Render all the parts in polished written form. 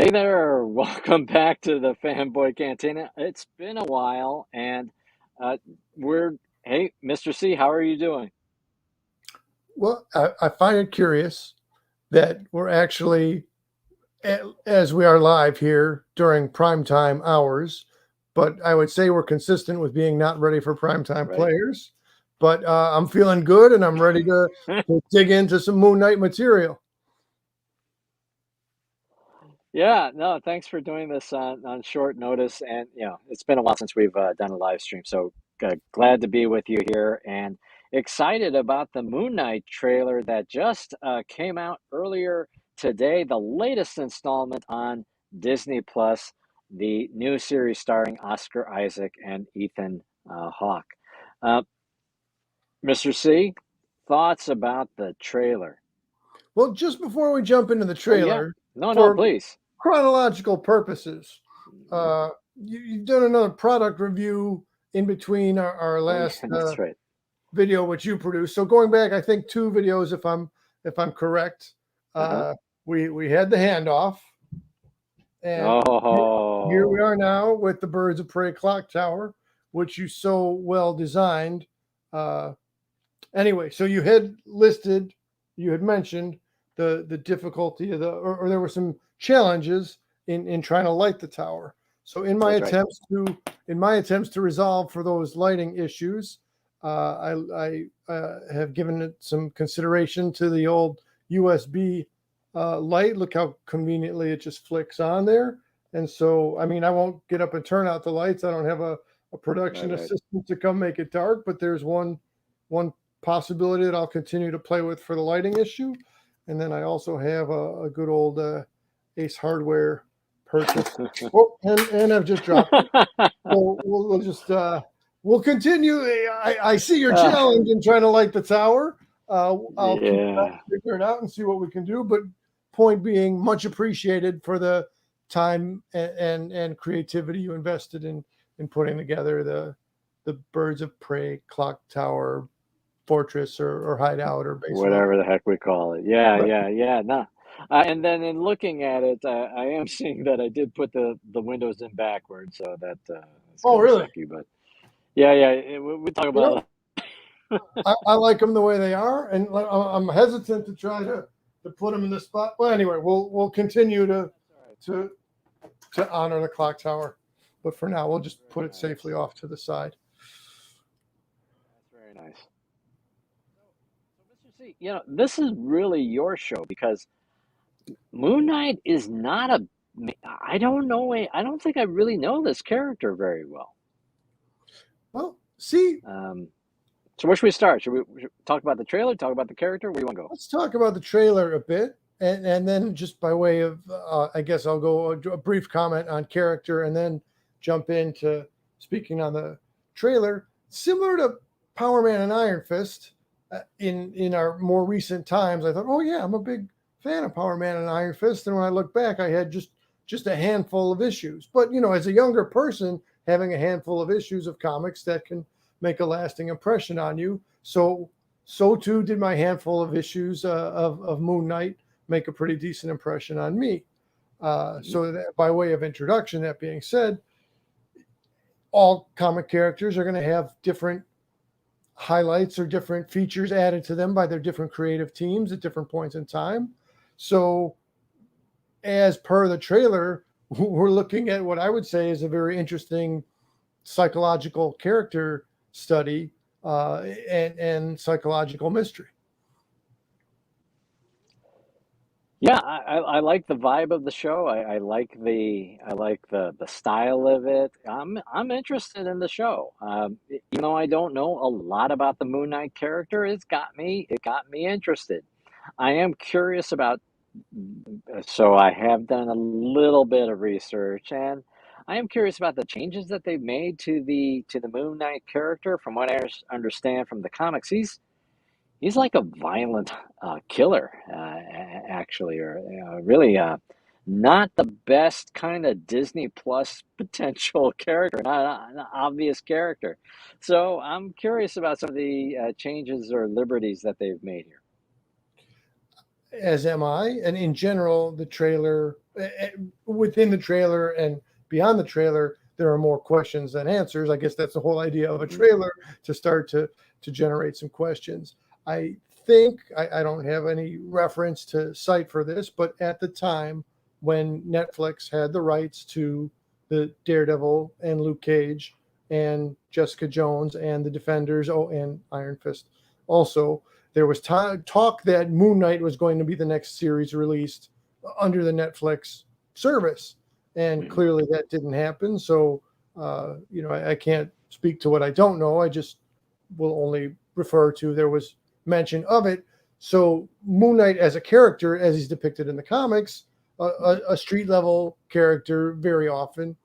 Hey there, welcome back to the Fanboy Cantina. It's been a while, and uh, we're hey, Mr. C, how are you doing? Well, I find it curious that we're actually, as we are live here during primetime hours, but I would say we're consistent with being not ready for primetime Right. players. But I'm feeling good and I'm ready to dig into some Moon Knight material. Yeah, no, thanks for doing this on short notice, and it's been a while since we've done a live stream, so glad to be with you here, and excited about the Moon Knight trailer that just came out earlier today, the latest installment on Disney Plus, the new series starring Oscar Isaac and Ethan Hawke. Uh, Mr. C, thoughts about the trailer? Well, just before we jump into the Oh yeah, trailer, no, for please. chronological purposes, you've done another product review in between our Oh yeah, last that's right. video which you produced. So going back, I think two videos, if I'm correct. Uh-huh. We had the handoff, and here we Oh, are now with the Birds of Prey clock tower, which you so well designed. Uh, anyway, so you had mentioned the difficulty of or there were some challenges in trying to light the tower. So that's right. in my attempts to resolve for those lighting issues, I have given it some consideration to the old USB light. Look how conveniently it just flicks on there. And so, I mean, I won't get up and turn out the lights. I don't have a Right, production right. assistant to come make it dark, but there's one possibility that I'll continue to play with for the lighting issue. And then I also have a good old Ace Hardware purchase. Oh, and I've just dropped it. So we'll just we'll continue. I see your Uh, challenge in trying to light the tower. I'll keep trying yeah, to figure it out and see what we can do. But point being, much appreciated for the time and creativity you invested in putting together the Birds of Prey clock tower fortress or hideout or base of whatever the operation. heck we call it. Yeah, Right. yeah, yeah. No. And then in looking at it, I am seeing that I did put the windows in backwards, so that's Oh, kind of really? sucky. But yeah, yeah, we talk You know, about. I like them the way they are, and I'm hesitant to try to put them in the spot. Well, anyway, we'll continue That's all right. to to honor the clock tower, but for now, we'll That's just put very it safely nice. off to the side. That's very nice. So, Mr. C, this is really your show because Moon Knight is not a. I don't know. I don't think I really know this character very well. Well, see, Um, so where should we start? Should we talk about the trailer? Talk about the character? Where do you want to go? let's talk about the trailer a bit, and then just by way of, I guess I'll go a brief comment on character, and then jump into speaking on the trailer. Similar to Power Man and Iron Fist, in our more recent times, I thought, oh yeah, I'm a big fan of Power Man and Iron Fist, and when I look back, I had just a handful of issues. But as a younger person, having a handful of issues of comics that can make a lasting impression on you. So too did my handful of issues of Moon Knight make a pretty decent impression on me. Mhm. So that, by way of introduction, that being said, all comic characters are going to have different highlights or different features added to them by their different creative teams at different points in time. So, as per the trailer, we're looking at what I would say is a very interesting psychological character study and psychological mystery. Yeah, I like the vibe of the show. I like the style of it. I'm interested in the show. Even though I don't know a lot about the Moon Knight character, it got me interested. I am curious about. So I have done a little bit of research, and I am curious about the changes that they've made to the Moon Knight character. From what I understand from the comics, he's like a violent killer, actually, or really not the best kind of Disney Plus potential character, not an obvious character. So I'm curious about some of the changes or liberties that they've made here. As am I. And in general, the trailer within the trailer and beyond the trailer, there are more questions than answers. I guess that's the whole idea of a trailer, to start to generate some questions. I think I don't have any reference to cite for this, but at the time when Netflix had the rights to the Daredevil and Luke Cage and Jessica Jones and the Defenders, and Iron Fist also, there was talk that Moon Knight was going to be the next series released under the Netflix service, and clearly that didn't happen. So I can't speak to what I don't know. I just will only refer to there was mention of it. So Moon Knight as a character, as he's depicted in the comics, a street level character very often,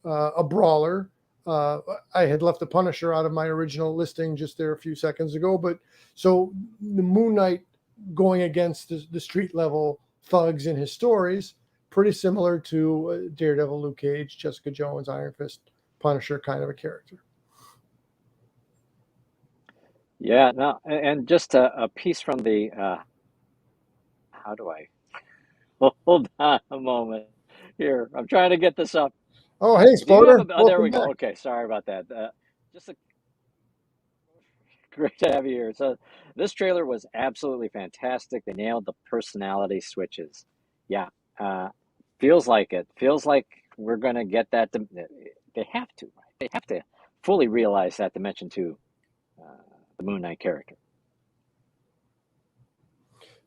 a brawler. I had left the Punisher out of my original listing just there a few seconds ago, but so the Moon Knight going against the street level thugs in his stories, pretty similar to Daredevil, Luke Cage, Jessica Jones, Iron Fist, Punisher kind of a character. Yeah, no, and just a piece from the how do I hold on a moment here? I'm trying to get this up. Oh, hey, Do you have Spoder. oh, there Welcome we go. back. Okay, sorry about that. Just a great to have you here. So this trailer was absolutely fantastic. They nailed the personality switches. Yeah, uh, feels like it. Feels like we're gonna get that. They have to, right? They have to fully realize that Dimension Two, uh, the Moon Knight character.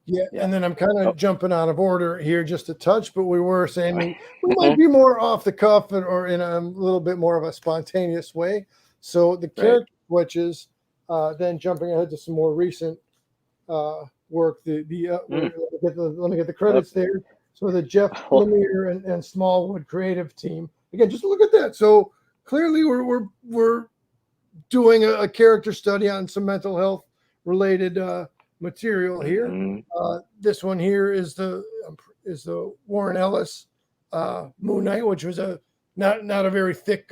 Yeah, Yeah. and then I'm kind of Oh. jumping out of order here just a touch, but we were saying we might be more off the cuff or in a little bit more of a spontaneous way. So the character switches, then jumping ahead to some more recent work. Let me get the credits there. So the Jeff Lemire and Smallwood creative team. Again, just look at that. So clearly we're doing a character study on some mental health related material here. This one here is the Warren Ellis Moon Knight, which was not a very thick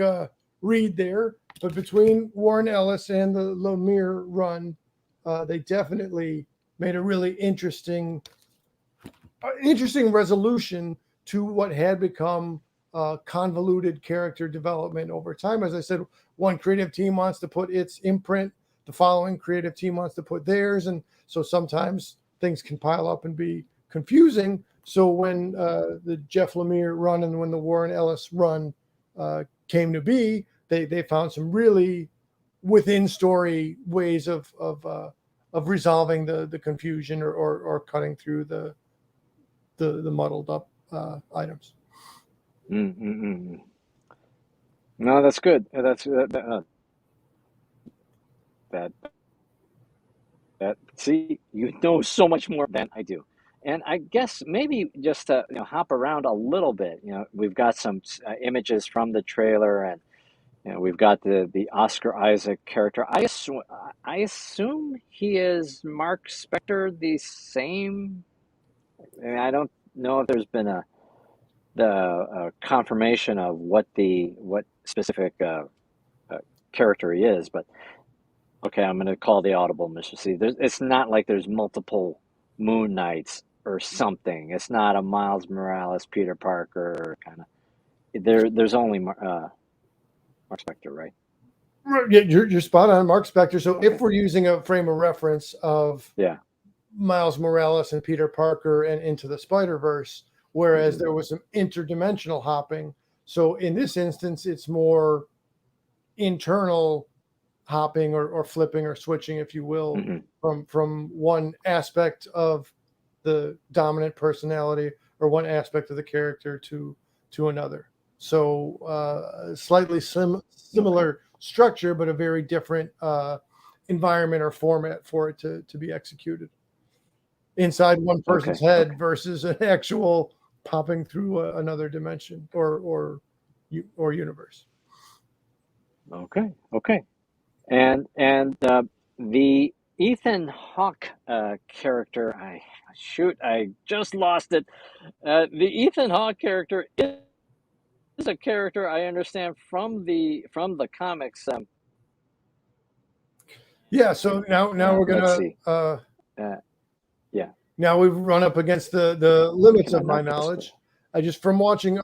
read there, but between Warren Ellis and the Lemire run, they definitely made a really interesting resolution to what had become convoluted character development over time. As I said, one creative team wants to put its imprint, the following creative team wants to put theirs, and so sometimes things can pile up and be confusing. So when the Jeff Lemire run and when the Warren Ellis run came to be, they found some really within story ways of resolving the confusion or cutting through the muddled up items. No, that's good. That's that. See, you know so much more than I do, and I guess maybe just to hop around a little bit. We've got some images from the trailer, and we've got the Oscar Isaac character. I assume he is Mark Spector, the same. I don't know if there's been the confirmation of what specific character he is, but okay, I'm going to call the audible, Mr. C. It's not like there's multiple Moon Knights or something. It's not a Miles Morales, Peter Parker kind of. There's only Mark Spector, right? Yeah, you're spot on, Mark Spector. So if we're using a frame of reference of Miles Morales and Peter Parker and Into the Spider-Verse, whereas there was some interdimensional hopping. So in this instance, it's more internal hopping or flipping or switching, if you will, from one aspect of the dominant personality or one aspect of the character to another. So slightly similar structure, but a very different environment or format for it to be executed inside one person's head versus an actual popping through another dimension or universe. Okay. And the Ethan Hawke character, I just lost it. The Ethan Hawke character is a character I understand from the comics. Yeah. So now we're Let's gonna see. Yeah. Now we've run up against the limits of my knowledge. I just from watching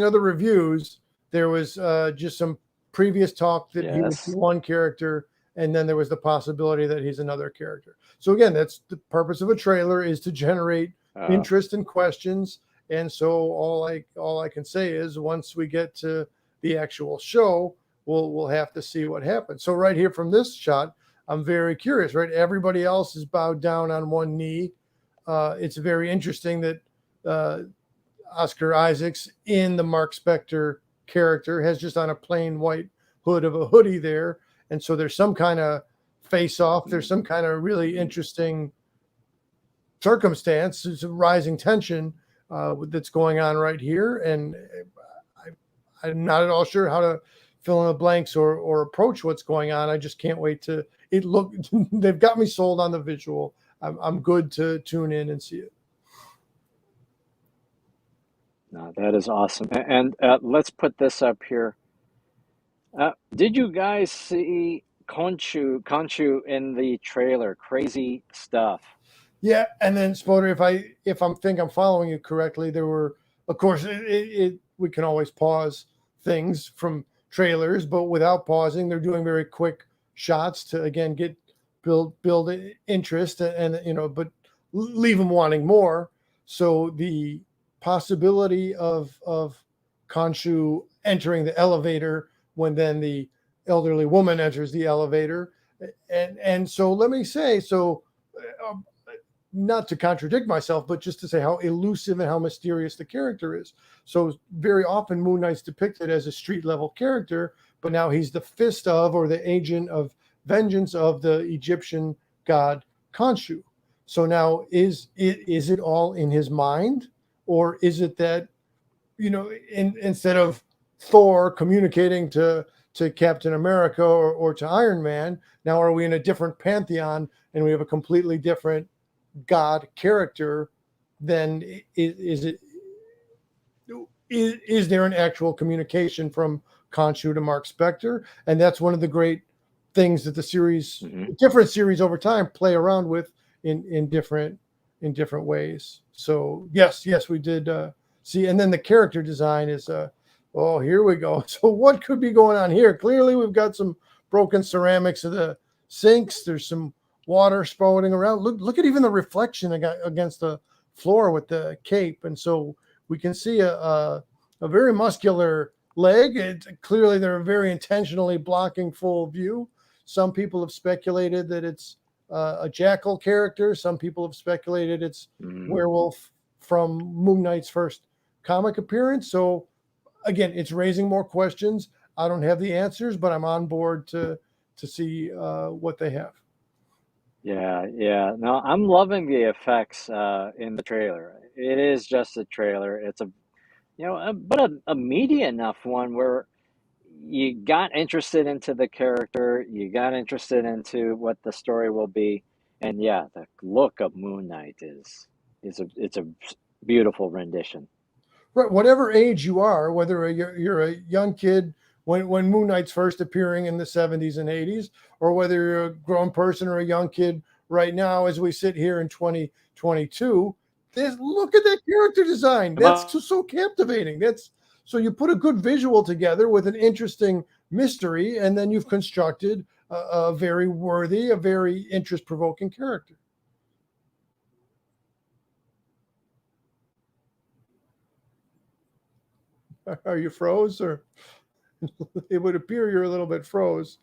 other reviews, there was just some previous talk that he would be Yes. one character, and then there was the possibility that he's another character. So again, that's the purpose of a trailer, is to generate Uh, interest and questions. And so all I can say is once we get to the actual show, we'll have to see what happens. So right here from this shot, I'm very curious. Right, everybody else is bowed down on one knee. It's very interesting that uh, Oscar Isaacs in the Mark Spector character has just on a plain white hood of a hoodie there. And so there's some kind of face off. There's some kind of really interesting circumstance. There's a rising tension that's going on right here. And I'm not at all sure how to fill in the blanks or approach what's going on. I just can't wait to it. Look, they've got me sold on the visual. I'm good to tune in and see it. no, that is awesome. And let's put this up here. Did you guys see Kanchu in the trailer? Crazy stuff. Yeah, and then Spoder, if I'm think I'm following you correctly, there were, of course, we can always pause things from trailers, but without pausing, they're doing very quick shots to again get build interest and but leave them wanting more. So the possibility of Khonshu entering the elevator when then the elderly woman enters the elevator, and so let me say so. Uh, not to contradict myself, but just to say how elusive and how mysterious the character is. So very often Moon Knight's depicted as a street level character, but now he's the fist of or the agent of vengeance of the Egyptian god Khonshu. So now is it all in his mind, or is it that instead of Thor communicating to Captain America or to Iron Man, now are we in a different pantheon and we have a completely different God character? Then is there an actual communication from Khonshu to Mark Spector? And that's one of the great things that the series, Hmm. different series over time, play around with in different ways. So yes, we did see, and then the character design is oh, here we go. So what could be going on here? Clearly, we've got some broken ceramics of the sinks. There's some water spouting around. Look at even the reflection against the floor with the cape, and so we can see a very muscular leg. Clearly, they're very intentionally blocking full view. Some people have speculated that it's a Jackal character. Some people have speculated it's Hmm. Werewolf from Moon Knight's first comic appearance. So again, it's raising more questions. I don't have the answers, but I'm on board to see what they have. Yeah, yeah. No, I'm loving the effects in the trailer. It is just a trailer. It's but a meaty enough one where you got interested into the character, you got interested into what the story will be, and yeah, the look of Moon Knight is a beautiful rendition. Right, whatever age you are, whether you're a young kid when Moon Knight's first appearing in the 70s and 80s, or whether you're a grown person or a young kid right now as we sit here in 2022, look at that character design. That's But so captivating. That's so you put a good visual together with an interesting mystery, and then you've constructed a very worthy, a very interest-provoking character. Are you froze or? It would appear you're a little bit froze.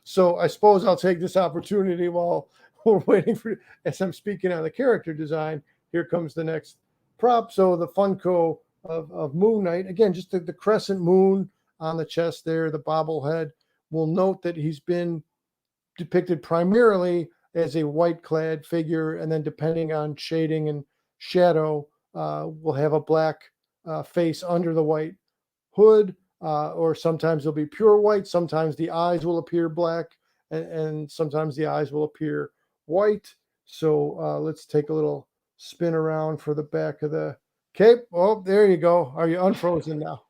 So I suppose I'll take this opportunity while we're waiting for, as I'm speaking on the character design, here comes the next prop. So the Funko of Moon Knight, again, just the crescent moon on the chest there, the bobblehead. We'll note that he's been depicted primarily as a white clad figure, and then depending on shading and shadow, we'll have a black face under the white hood, or sometimes it'll be pure white. Sometimes the eyes will appear black, and sometimes the eyes will appear white. So let's take a little spin around for the back of the cape. Oh, there you go. Are you unfrozen now?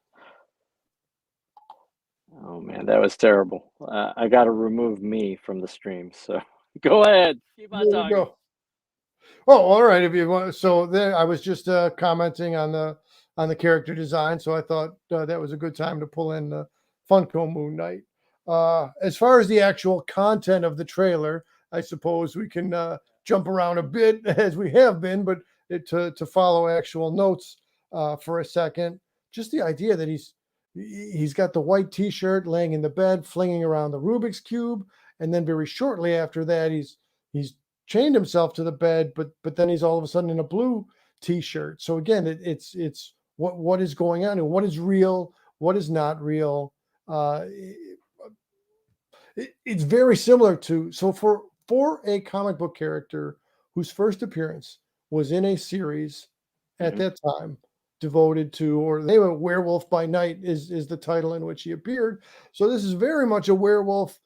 oh man, that was terrible. I got to remove me from the stream. So go ahead, keep on There you talking. go. Oh, all right. If you want, so there, I was just commenting on the character design, so I thought that was a good time to pull in the Funko Moon Knight. As far as the actual content of the trailer, I suppose we can jump around a bit as we have been, but to follow actual notes for a second. Just the idea that he's got the white T-shirt laying in the bed, flinging around the Rubik's cube, and then very shortly after that, he's chained himself to the bed, but then he's all of a sudden in a blue T-shirt. So again, it's what is going on and what is real, what is not real. Uh, it's very similar to, so for a comic book character whose first appearance was in a series at Hmm. that time devoted to, or they were Werewolf by Night is the title in which he appeared. So this is very much a werewolf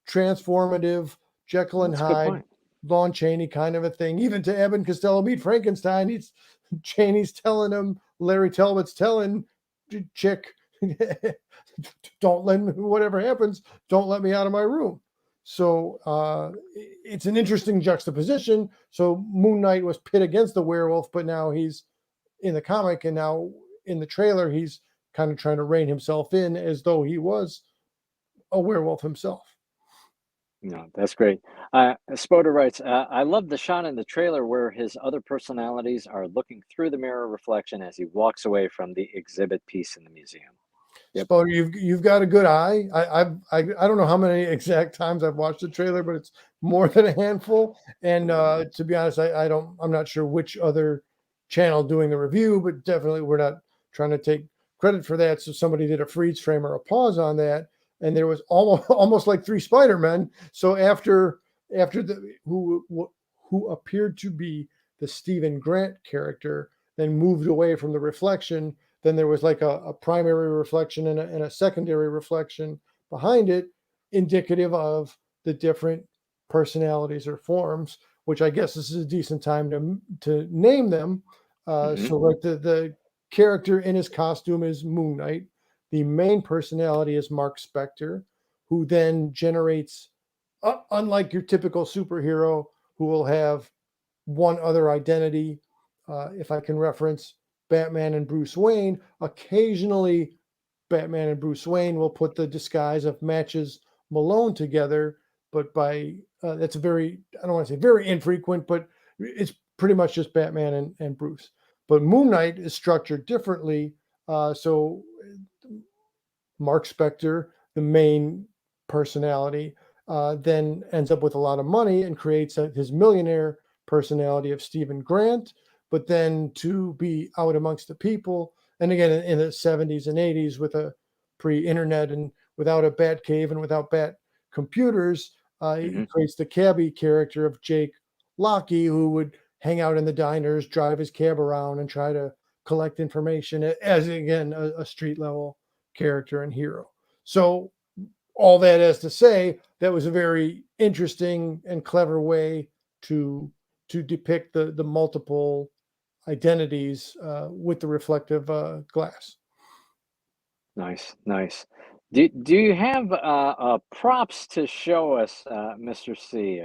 transformative Jekyll and That's a good Hyde, point. Lon Chaney kind of a thing. Even to Abbott and Costello meet Frankenstein, he's Chaney's telling him, Larry Talbot's telling Chick, don't let me, whatever happens, don't let me out of my room. So it's an interesting juxtaposition. So Moon Knight was pit against the werewolf, but now he's in the comic, and now in the trailer, he's kind of trying to rein himself in as though he was a werewolf himself. No, that's great. Spoda writes, I love the shot in the trailer where his other personalities are looking through the mirror reflection as he walks away from the exhibit piece in the museum. Yep. So you've got a good eye. I don't know how many exact times I've watched the trailer, but it's more than a handful. And Mhm. to be honest, I'm not sure which other channel doing the review, but definitely we're not trying to take credit for that. So somebody did a freeze frame or a pause on that, and there was almost like three Spider-Men. So after the who appeared to be the Stephen Grant character, then moved away from the reflection, then there was like a primary reflection and a secondary reflection behind it, indicative of the different personalities or forms, which I guess this is a decent time to name them. Mhm. So like the character in his costume is Moon Knight. The main personality is Mark Spector, who then generates, unlike your typical superhero, who will have one other identity. If I can reference Batman and Bruce Wayne, occasionally Batman and Bruce Wayne will put the disguise of Matches Malone together, but by that's very, I don't want to say very infrequent, but it's pretty much just Batman and Bruce. But Moon Knight is structured differently. So Mark Spector, the main personality, then ends up with a lot of money and creates his millionaire personality of Stephen Grant. But then to be out amongst the people, and again in the 70s and 80s with a pre-internet and without a bat cave and without bat computers, he Mhm. creates the cabbie character of Jake Lockey, who would hang out in the diners, drive his cab around, and try to collect information as again a street level character and hero. So all that is to say, that was a very interesting and clever way to depict the multiple identities with the reflective glass. Nice, nice. Do you have props to show us, Mr. C?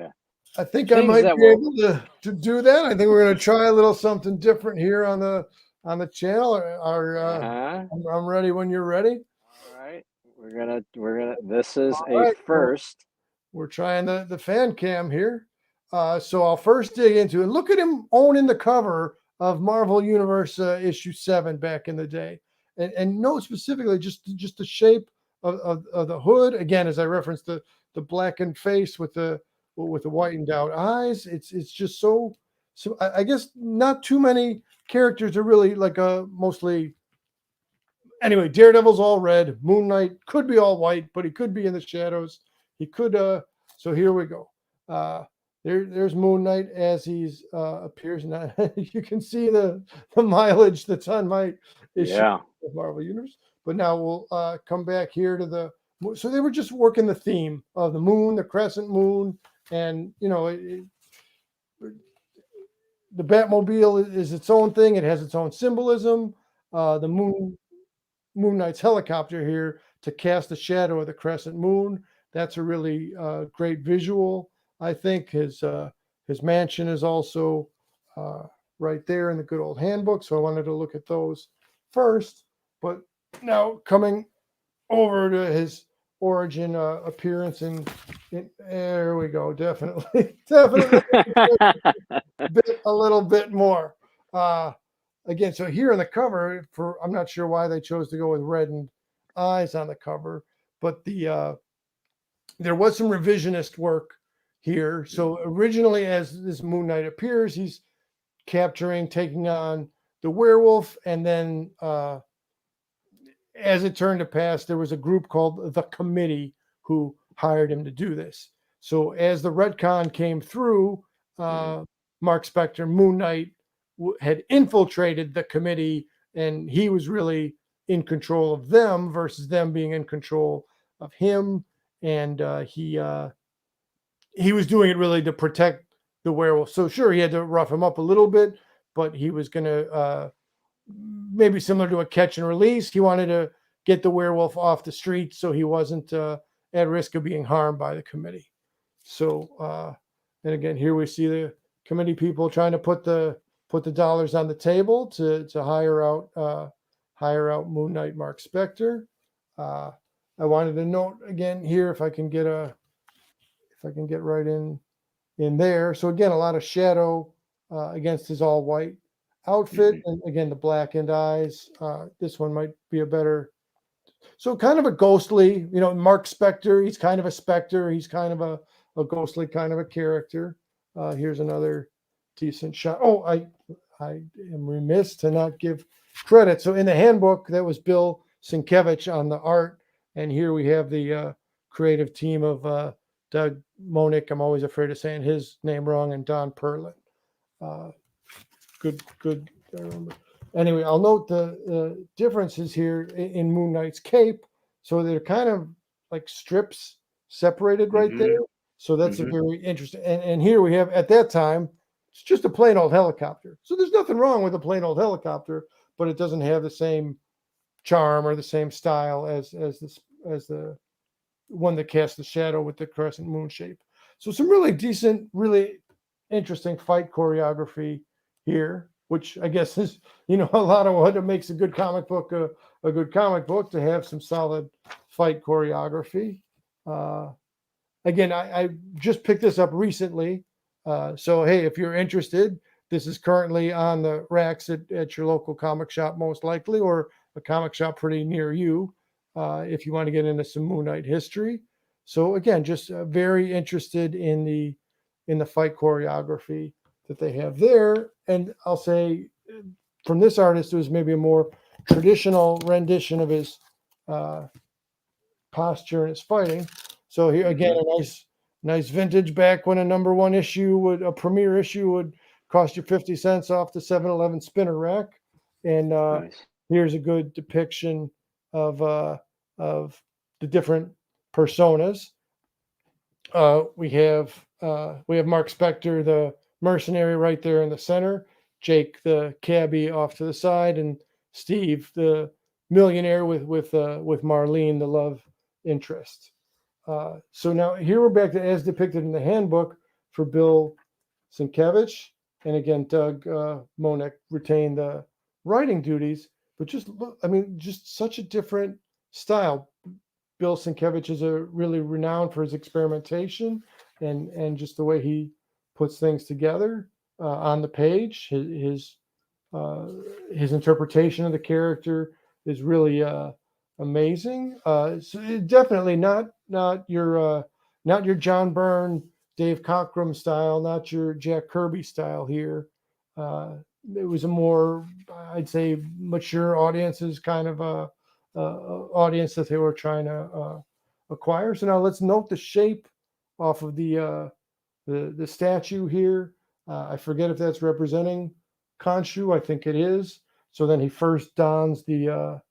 I think I Things might that be will. able to do that. I think we're going to try a little something different here on the channel. Uh-huh. I'm ready when you're ready. All right. We're gonna. This is All a right. Well, first. we're trying the fan cam here. So I'll first dig into it. Look at him owning the cover of Marvel Universe issue 7 back in the day. And note specifically just the shape of the hood. Again, as I referenced the blackened face with the whitened out eyes. It's just so I guess not too many characters are really like mostly anyway. Daredevil's all red. Moon Knight could be all white, but he could be in the shadows. He could so here we go. uh there's Moon Knight as he's appears now. You can see the mileage that's on my issue Yeah. of Marvel Universe. But now we'll come back here to the, so they were just working the theme of the moon, the crescent moon, and the Batmobile is its own thing. It has its own symbolism. The Moon Knight's helicopter here to cast the shadow of the crescent moon. That's a really great visual. I think his mansion is also right there in the good old handbook. So I wanted to look at those first. But now coming over to his origin appearance, and there we go. Definitely, definitely a little bit more. Again, so here on the cover, I'm not sure why they chose to go with reddened eyes on the cover, but there was some revisionist work here. So originally, as this Moon Knight appears, he's taking on the werewolf, and then as it turned to pass, there was a group called the Committee who hired him to do this. So as the retcon came through, Mark Spector, Moon Knight, had infiltrated the Committee, and he was really in control of them versus them being in control of him. And he was doing it really to protect the werewolf. So sure, he had to rough him up a little bit, but he was going to maybe similar to a catch and release. He wanted to get the werewolf off the street so he wasn't at risk of being harmed by the Committee. So, and again, here we see the Committee people trying to put the dollars on the table to hire out Moon Knight Mark Spector. I wanted to note again here if I can get right in there. So again, a lot of shadow against his all white outfit, and again the blackened eyes. This one might be a better. So kind of a ghostly, Mark Spector. He's kind of a specter. He's kind of a ghostly kind of a character. Here's another decent shot. Oh, I am remiss to not give credit. So in the handbook, that was Bill Sienkiewicz on the art, and here we have the creative team of Doug Monick. I'm always afraid of saying his name wrong, and Don Perlin. Good. Anyway, I'll note the differences here in Moon Knight's cape. So they're kind of like strips separated right there. So that's a very interesting. And here we have, at that time, it's just a plain old helicopter. So there's nothing wrong with a plain old helicopter, but it doesn't have the same charm or the same style as the one that casts the shadow with the crescent moon shape. So some really decent, really interesting fight choreography here, which I guess is, a lot of what makes a good comic book a good comic book, to have some solid fight choreography. Again, I just picked this up recently. So, hey, if you're interested, this is currently on the racks at your local comic shop, most likely, or a comic shop pretty near you, if you want to get into some Moon Knight history. So again, just very interested in the fight choreography that they have there. And I'll say from this artist, it was maybe a more traditional rendition of his posture and his fighting. So here again, a nice vintage, back when a premiere issue would cost you 50 cents off the 7-Eleven spinner rack. And Nice. here's a good depiction of the different personas. We have Mark Spector, the mercenary, right there in the center. Jake, the cabbie, off to the side, and Steve, the millionaire, with Marlene, the love interest. So now here we're back to as depicted in the handbook for Bill Sienkiewicz, and again Doug Monick retained the writing duties, but just such a different style. Bill Sienkiewicz is really renowned for his experimentation and just the way he puts things together on the page. His interpretation of the character is really amazing. So definitely not your John Byrne, Dave Cockrum style, not your Jack Kirby style here. It was a more, I'd say, mature audiences kind of audience that they were trying to acquire. So now let's note the shape off of the statue here. I forget if that's representing Kanchu. I think it is. So then he first dons the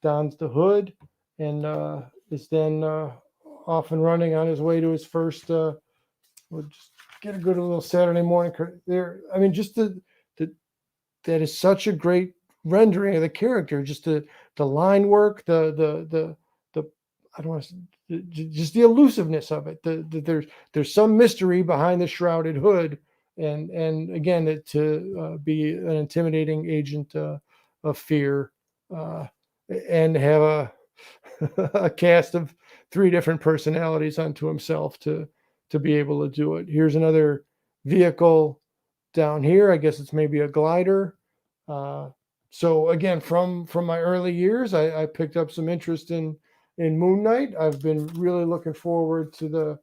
hood and is then off and running on his way to his first. We'll just get a good little Saturday morning there. I mean, just that is such a great rendering of the character. Just the line work, the I don't want to, just the elusiveness of it. There's some mystery behind the shrouded hood, and again to be an intimidating agent of fear, uh, and have a cast of three different personalities unto himself to be able to do it. Here's another vehicle down here. I guess it's maybe a glider. Uh, so again, from my early years, I picked up some interest in Moon Knight. I've been really looking forward to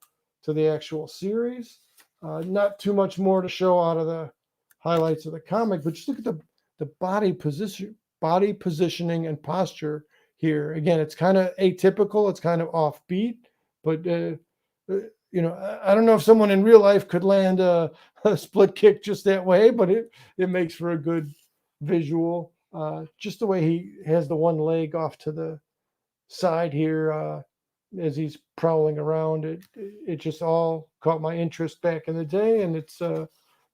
the actual series. Not too much more to show out of the highlights of the comic, but just look at the body positioning and posture here. Again, it's kind of atypical. It's kind of offbeat, but I don't know if someone in real life could land a split kick just that way, but it makes for a good visual. Just the way he has the one leg off to the side here as he's prowling around, it just all caught my interest back in the day, and it's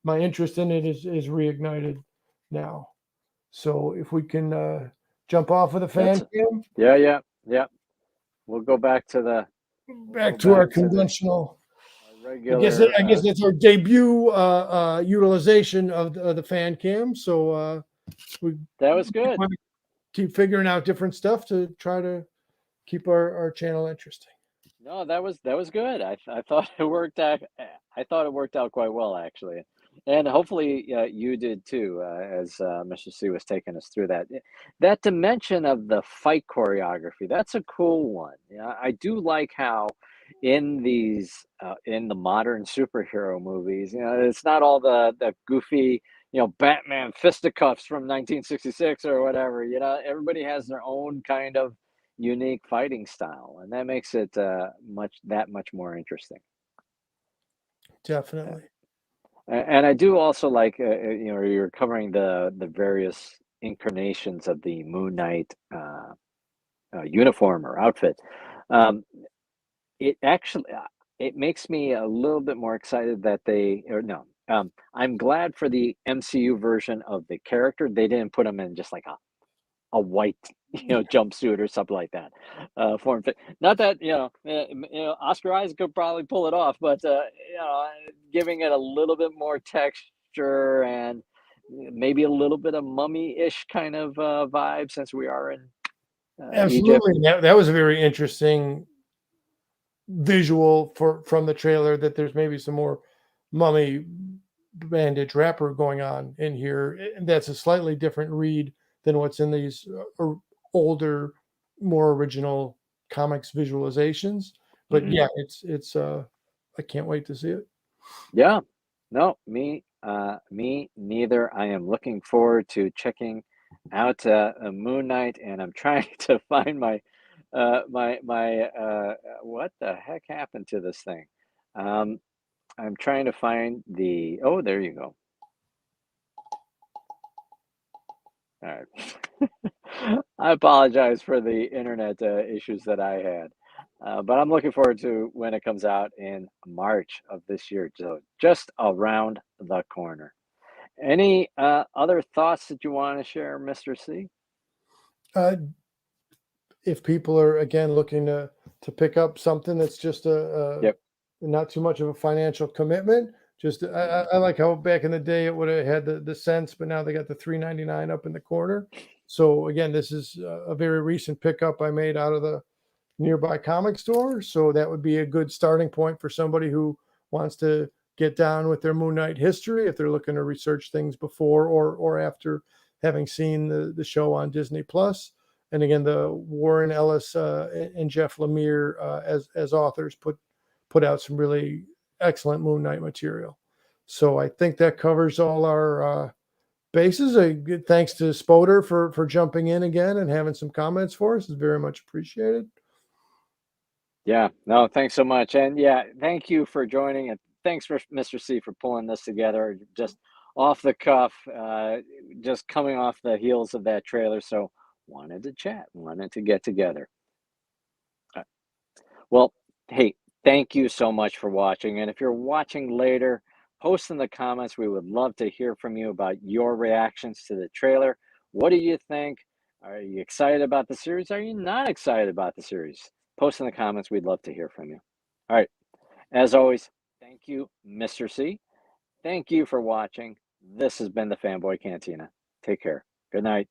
my interest in it is reignited now. So if we can jump off of the fan That's cam, yeah, yeah, yeah. We'll go back to the we'll go back to our back to the conventional. our I guess regular. I guess that's our debut utilization of the fan cam. So we That was good. want to keep figuring out different stuff to try to keep our channel interesting. No, that was good. I thought it worked out. I thought it worked out quite well, actually, and hopefully you did too. As Mr. C was taking us through that that dimension of the fight choreography. That's a cool one. Yeah, I do like how in these in the modern superhero movies, it's not all the goofy. Batman fisticuffs from 1966 or whatever. Everybody has their own kind of unique fighting style, and that makes it much more interesting. Uh, Definitely. and I do also like you're covering the various incarnations of the Moon Knight uniform or outfit. Um, it actually it makes me a little bit more excited that they or no. I'm glad for the MCU version of the character. They didn't put him in just like a white jumpsuit or something like that form fit. Not that Oscar Isaac could probably pull it off, but giving it a little bit more texture and maybe a little bit of mummy-ish kind of vibe, since we are in Egypt. Absolutely. That was a very interesting visual from the trailer, that there's maybe some more mummy bandage wrapper going on in here. And that's a slightly different read than what's in these older, more original comics visualizations. But Hmm. yeah, it's I can't wait to see it. Yeah, no, me neither. I am looking forward to checking out Moon Knight, and I'm trying to find my what the heck happened to this thing? Um, I'm trying to find the. Oh, there you go. All right. I apologize for the internet issues that I had, but I'm looking forward to when it comes out in March of this year, so just around the corner. Any other thoughts that you want to share, Mr. C? Uh, if people are again looking to pick up something that's just Yep. not too much of a financial commitment. Just I like how back in the day it would have had the cents, but now they got the 3.99 up in the corner. So again, this is a very recent pickup I made out of the nearby comic store. So that would be a good starting point for somebody who wants to get down with their Moon Knight history, if they're looking to research things before or after having seen the show on Disney Plus. And again, the Warren Ellis and Jeff Lemire as authors put out some really excellent Moon Knight material. So I think that covers all our bases. Thanks to Spoder for jumping in again and having some comments for us. Is very much appreciated. Yeah. No, thanks so much. And yeah, thank you for joining. And thanks for Mr. C for pulling this together just off the cuff, just coming off the heels of that trailer. So wanted to chat, wanted to get together. Uh, Well, hey, thank you so much for watching. And if you're watching later, post in the comments. We would love to hear from you about your reactions to the trailer. What do you think? Are you excited about the series? Are you not excited about the series? Post in the comments. We'd love to hear from you. All right. As always, thank you, Mr. C. Thank you for watching. This has been the Fanboy Cantina. Take care. Good night.